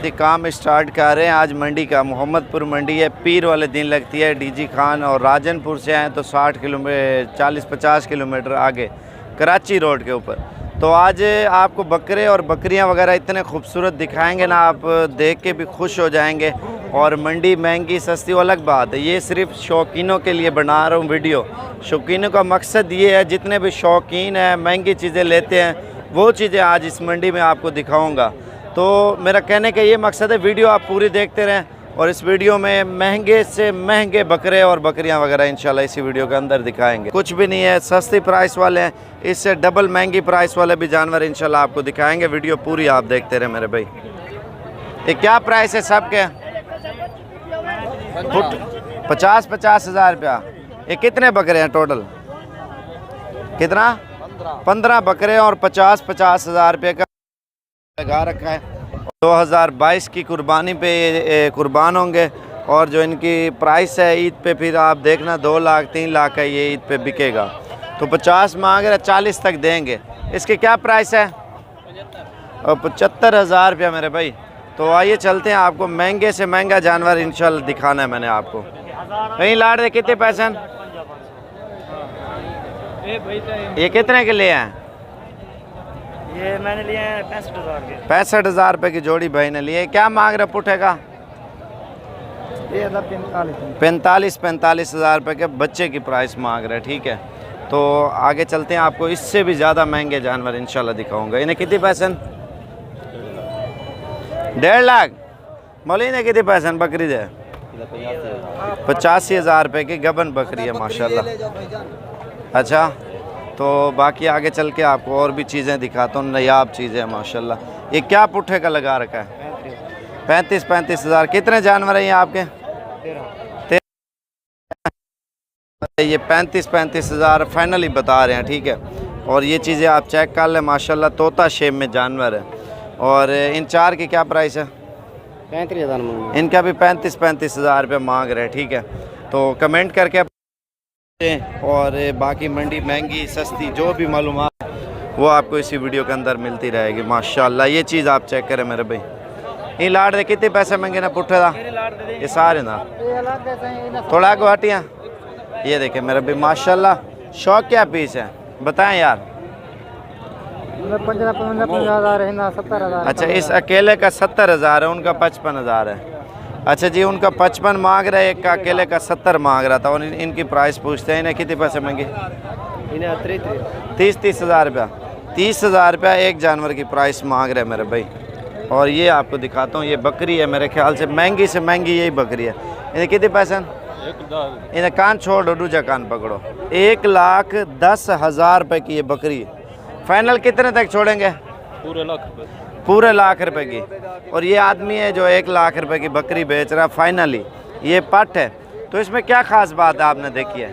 साथ ही काम स्टार्ट कर रहे हैं। आज मंडी का मोहम्मदपुर मंडी है, पीर वाले दिन लगती है। डीजी खान और राजनपुर से आए तो 60 किलोमीटर 40-50 किलोमीटर आगे कराची रोड के ऊपर। तो आज आपको बकरे और बकरियां वगैरह इतने खूबसूरत दिखाएंगे ना, आप देख के भी खुश हो जाएंगे। और मंडी महंगी सस्ती वो अलग बात है, ये सिर्फ शौकीनों के लिए बना रहा हूँ वीडियो। शौकीनों का मकसद ये है, जितने भी शौकीन हैं महंगी चीज़ें लेते हैं, वो चीज़ें आज इस मंडी में आपको दिखाऊंगा। तो मेरा कहने का ये मकसद है, वीडियो आप पूरी देखते रहें और इस वीडियो में महंगे से महंगे बकरे और बकरियां वगैरह इंशाल्लाह इसी वीडियो के अंदर दिखाएंगे। कुछ भी नहीं है, सस्ती प्राइस वाले हैं, इससे डबल महंगी प्राइस वाले भी जानवर इंशाल्लाह आपको दिखाएंगे। वीडियो पूरी आप देखते रहें मेरे भाई। ये क्या प्राइस है सबके? 50-50 हज़ार रुपया। ये कितने बकरे हैं टोटल? कितना? 15 बकरे और 50-50 हज़ार रुपये का लगा रखा है। 2022 की कुर्बानी पे ये कुर्बान होंगे और जो इनकी प्राइस है ईद पे, फिर आप देखना 2 लाख 3 लाख का ये ईद पे बिकेगा। तो 50 मांग रहे, 40 तक देंगे। इसकी क्या प्राइस है? 75 हज़ार रुपया मेरे भाई। तो आइए चलते हैं, आपको महंगे से महंगा जानवर इंशाल्लाह दिखाना है मैंने आपको। कहीं लाड़ दे कितने पैसे? ये कितने के लिए हैं? ये मैंने लिए हैं 65 हज़ार के। 65 हज़ार रुपये की जोड़ी भाई ने लिए। क्या मांग रहे पुट्ठे का? ये 45 हज़ार रुपये के बच्चे की प्राइस मांग रहे। ठीक है, तो आगे चलते हैं, आपको इससे भी ज़्यादा महंगे जानवर इंशाल्लाह दिखाऊंगा। इन्हें कितने पैसे? 1.5 लाख। मौली ने कितने पैसे बकरी दे? 85 हज़ार रुपये की गबन बकरी है माशाल्लाह। अच्छा, तो बाकी आगे चल के आपको और भी चीज़ें दिखाता हूँ, नायाब चीज़ें हैं माशाल्लाह। ये क्या पुट्ठे का लगा रखा है? 35 हज़ार। कितने जानवर हैं ये आपके? 13। ये 35 हज़ार फाइनली बता रहे हैं। ठीक है, और ये चीज़ें आप चेक कर लें माशाल्लाह, तोता शेप में जानवर है। और इन 4 की क्या प्राइस है? 35 हज़ार। इनका भी 35 हज़ार रुपये मांग रहे हैं। ठीक है, तो कमेंट करके और बाकी मंडी महंगी सस्ती जो भी मालूमात वो आपको इसी वीडियो के अंदर मिलती रहेगी माशाल्लाह। ये चीज़ आप चेक करें मेरे भाई। ये लाड़ दे कितने पैसे मंगे ना पुट्ठे का? ये सारे ना थोड़ा को हटिया। ये देखें मेरे भाई माशाल्लाह, शौक क्या पीस है बताएं यार? 15 हज़ार है ना, 70 हज़ार। अच्छा, इस अकेले का 70 हज़ार है, उनका 55 हज़ार है। अच्छा जी, उनका 55 मांग रहा है, एक का अकेले का 70 मांग रहा था। और इनकी प्राइस पूछते हैं, इन्हें कितने पैसे मंगे? 30 हज़ार रुपया। 30 हज़ार रुपया एक जानवर की प्राइस मांग रहे हैं मेरे भाई। और ये आपको दिखाता हूँ, ये बकरी है मेरे ख्याल से महंगी यही बकरी है। इन्हें कितने पैसे? इन्हें कान छोड़, दूजा कान पकड़ो। 1,10,000 रुपये की ये बकरी है। फाइनल कितने तक छोड़ेंगे? पूरे लाख रुपए की। और ये आदमी है जो 1 लाख रुपए की बकरी बेच रहा है फाइनली। ये पट है, तो इसमें क्या खास बात है आपने देखी है?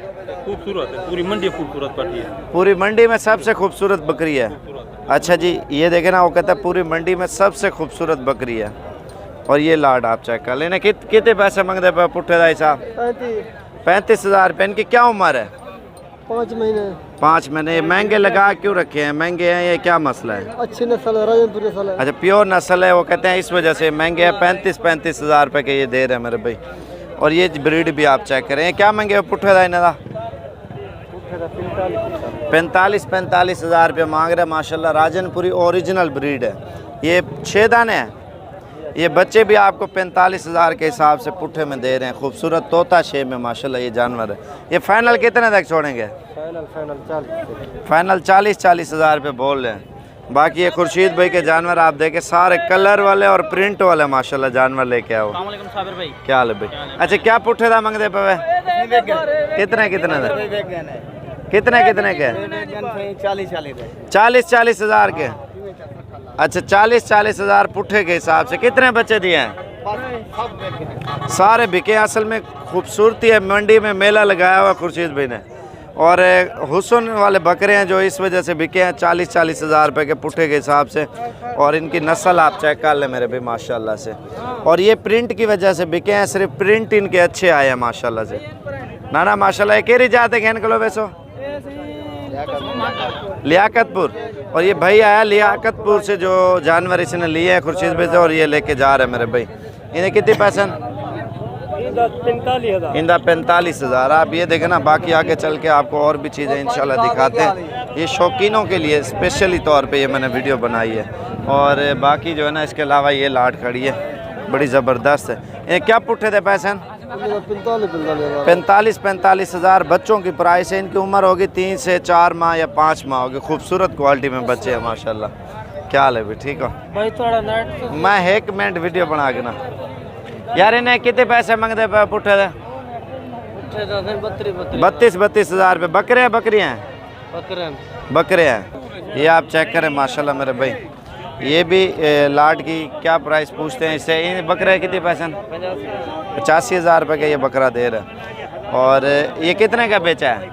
खूबसूरत है, पूरी मंडी खूबसूरत पटी है। पूरी मंडी में सबसे खूबसूरत बकरी है। अच्छा जी, ये देखे ना, वो कहता है पूरी मंडी में सबसे खूबसूरत बकरी है। और ये लाड आप चेक कर लेना। कितने पैसे मंगते पे पुट्ठे दाई साहब? 35 हज़ार रुपये। इनकी क्या उम्र है? 5 महीने। 5 महीने। ये महंगे लगा क्यों रखे हैं? महंगे हैं, ये क्या मसला है? अच्छी नस्ल है, राजनपुर नस्ल है। अच्छा, प्योर नस्ल है, वो कहते हैं इस वजह से महंगे हैं। 35 हज़ार रुपये के ये दे रहे हैं मेरे भाई। और ये ब्रीड भी आप चेक करें, क्या महंगे पुट्ठे दाई ना? 45 हज़ार रुपये मांग रहे हैं माशाल्लाह। राजनपुरी ओरिजिनल ब्रीड है। ये 6 दाने हैं। ये बच्चे भी आपको 45 हज़ार के हिसाब से पुट्ठे में दे रहे हैं। खूबसूरत तोता शेप में माशाल्लाह ये जानवर है। ये फाइनल कितने तक छोड़ेंगे? फाइनल 40 हज़ार रुपये बोल रहे हैं। बाकी ये खुर्शीद भाई के जानवर आप देखे, सारे कलर वाले और प्रिंट वाले माशाल्लाह जानवर लेके आओ। क्या हाल है भाई? अच्छा, क्या पुट्ठे दा मंगते पे? कितने के? कितने के? 40 हज़ार के। अच्छा, 40 हज़ार पुट्ठे के हिसाब से। कितने बच्चे दिए हैं? सारे बिके। असल में खूबसूरती है, मंडी में मेला लगाया हुआ खुर्शीद भाई ने। और हुसन वाले बकरे हैं जो इस वजह से बिके हैं 40 हज़ार रुपये के पुट्ठे के हिसाब से। और इनकी नस्ल आप चेक कर लें मेरे भाई माशाल्लाह से। और ये प्रिंट की वजह से बिके हैं, सिर्फ प्रिंट इनके अच्छे आए हैं माशाल्लाह से। ना माशाल्लाह। एक ही जाते हैं इनको वैसो लियाकतपुर। और ये भाई आया लियाकतपुर से, जो जानवर इसने लिए हैं खुर्शीद भाई से, और ये लेके जा रहे हैं मेरे भाई। इन्हें कितने पैसे? इंदा 45,000। आप ये देखें ना, बाकी आगे चल के आपको और भी चीज़ें इंशाल्लाह दिखाते हैं। ये शौकीनों के लिए स्पेशली तौर पे ये मैंने वीडियो बनाई है। और बाकी जो है ना, इसके अलावा ये लाट खड़ी है, बड़ी ज़बरदस्त है। ये क्या पुट्ठे थे पैसे? 45,000 बच्चों की प्राइस है। इनकी उम्र होगी 3 से 4 माह या 5 माह होगी। खूबसूरत क्वालिटी में बच्चे हैं माशाल्लाह। क्या हाल है भी? ठीक हो भाई? थोड़ा नेट मैं 1 मिनट वीडियो बना के ना यार। इन्हें कितने पैसे मांगते पे पुट्ठे थे? 32,000 रुपये। बकरे हैं बकरियाँ हैं? बकरे हैं। ये आप चेक करें माशाल्लाह मेरे भाई। ये भी लाट की क्या प्राइस पूछते हैं इससे? इन बकरे कितने पैसे? 85,000 रुपये का ये बकरा दे रहा है। और ये कितने का बेचा है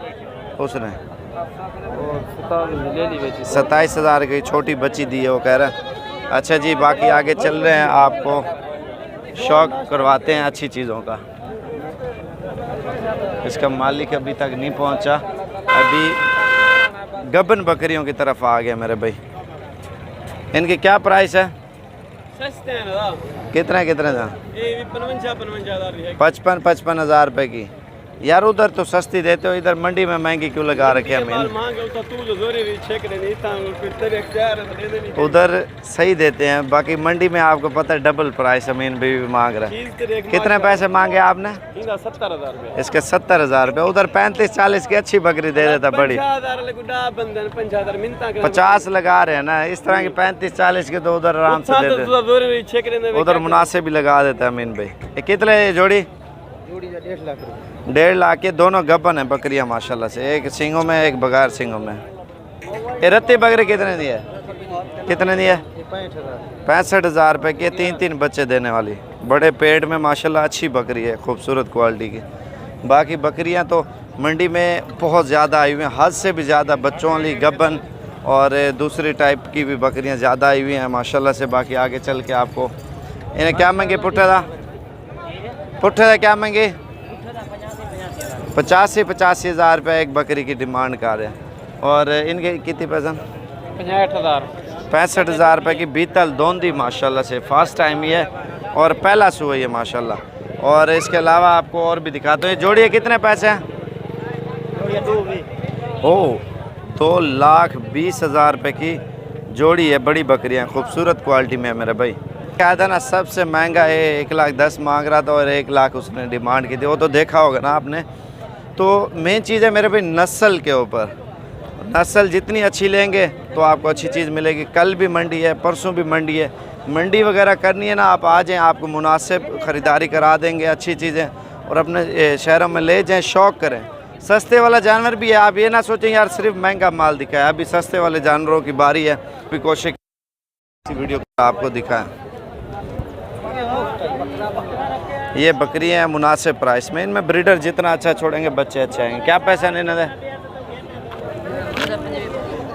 उसने? 27,000 की छोटी बच्ची दी है वो कह रहा है। अच्छा जी, बाकी आगे चल रहे हैं, आपको शौक करवाते हैं अच्छी चीज़ों का। इसका मालिक अभी तक नहीं पहुंचा, अभी गबन बकरियों की तरफ आ गया मेरे भाई। इनकी क्या प्राइस है? सस्ते हैं ना। कितने था? 55,000 रुपये की। यार उधर तो सस्ती देते हो, इधर मंडी में महंगी क्यों लगा रखे हैं? उधर सही देते हैं, बाकी मंडी में आपको पता है डबल प्राइस अमीन भी मांग रहा है। कितने पैसे मांगे आपने? 70,000। इसके 70,000 रुपये। उधर 35-40 की अच्छी बकरी दे देता बड़ी। 50 लगा रहे हैं ना, इस तरह की 35-40 के तो उधर आराम से दे देते, उधर मुनासिब भी लगा देता है अमीन भाई। ये कितने जोड़ी? 1.5 लाख के। दोनों गबन है बकरियां माशाल्लाह से, एक सिंगों में एक बगैर सिंगों में। ये रत्ती बकरे कितने दिए? 65,000 रुपये की। 3 बच्चे देने वाली, बड़े पेट में माशाल्लाह अच्छी बकरी है, खूबसूरत क्वालिटी की। बाकी बकरियां तो मंडी में बहुत ज़्यादा आई हुई हैं, हद से भी ज़्यादा बच्चों वाली गबन और दूसरी टाइप की भी बकरियां ज़्यादा आई हुई हैं माशाल्लाह से। बाकी आगे चल के आपको इन्हें क्या मांगे? पुट्ठे था क्या मांगे? 85,000 रुपये एक बकरी की डिमांड कर रहे हैं। और इनके कितने पैसे? 65,000 रुपये की बीतल दोंदी माशाल्लाह से, फर्स्ट टाइम ही है और पहला सू है ये माशाल्लाह। और इसके अलावा आपको और भी दिखाते हैं। जोड़िए कितने पैसे हैं? ओह 2,20,000 रुपये की जोड़ी है। बड़ी बकरियाँ खूबसूरत क्वालिटी में है मेरे भाई। क्या था ना, सबसे महंगा है 1,10,000 मांग रहा था और 1 लाख उसने डिमांड की थी, वो तो देखा होगा ना आपने। तो मेन चीज़ है मेरे भाई नस्ल के ऊपर। नस्ल जितनी अच्छी लेंगे तो आपको अच्छी चीज़ मिलेगी। कल भी मंडी है, परसों भी मंडी है। मंडी वगैरह करनी है ना, आप आ जाएँ, आपको मुनासिब ख़रीदारी करा देंगे अच्छी चीज़ें, और अपने शहरों में ले जाएँ, शौक़ करें। सस्ते वाला जानवर भी है, आप ये ना सोचें यार सिर्फ महंगा माल दिखाया। अभी सस्ते वाले जानवरों की बारी है, अभी कोशिश वीडियो आपको दिखाएं। ये बकरियां हैं मुनासिब प्राइस में, इनमें ब्रीडर जितना अच्छा छोड़ेंगे बच्चे अच्छे आएंगे। क्या पैसा नहीं दे?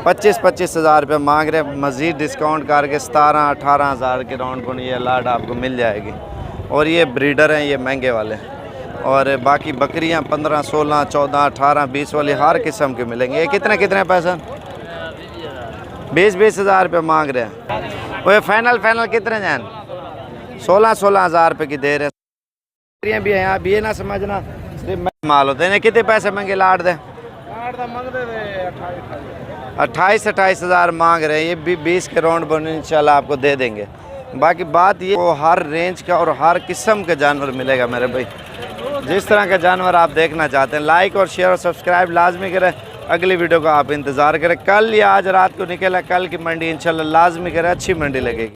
25,000 रुपये मांग रहे, मज़ीद डिस्काउंट करके 17,000-18,000 के राउंड पर ये लाट आपको मिल जाएगी। और ये ब्रीडर हैं, ये महंगे वाले। और बाकी बकरियां 15, 16, 14, 18, 20 वाली हर किस्म के मिलेंगे। ये कितने पैसा? 20,000 रुपये मांग रहे हैं। वो फाइनल कितने जान? 16,000 रुपये की दे रहे हैं। भी हैं, आप ये ना समझना सिर्फ माल होते हैं। कितने पैसे मांगे लाट दे? 28,000 मांग रहे हैं। ये भी 20 के राउंड बन इंशाल्लाह आपको दे देंगे। बाकी बात ये, वो हर रेंज का और हर किस्म का जानवर मिलेगा मेरे भाई। जिस तरह का जानवर आप देखना चाहते हैं, लाइक और शेयर और सब्सक्राइब लाजमी करें। अगली वीडियो का आप इंतज़ार करें। कल या आज रात को निकला, कल की मंडी इंशाल्लाह लाजमी करें, अच्छी मंडी लगेगी।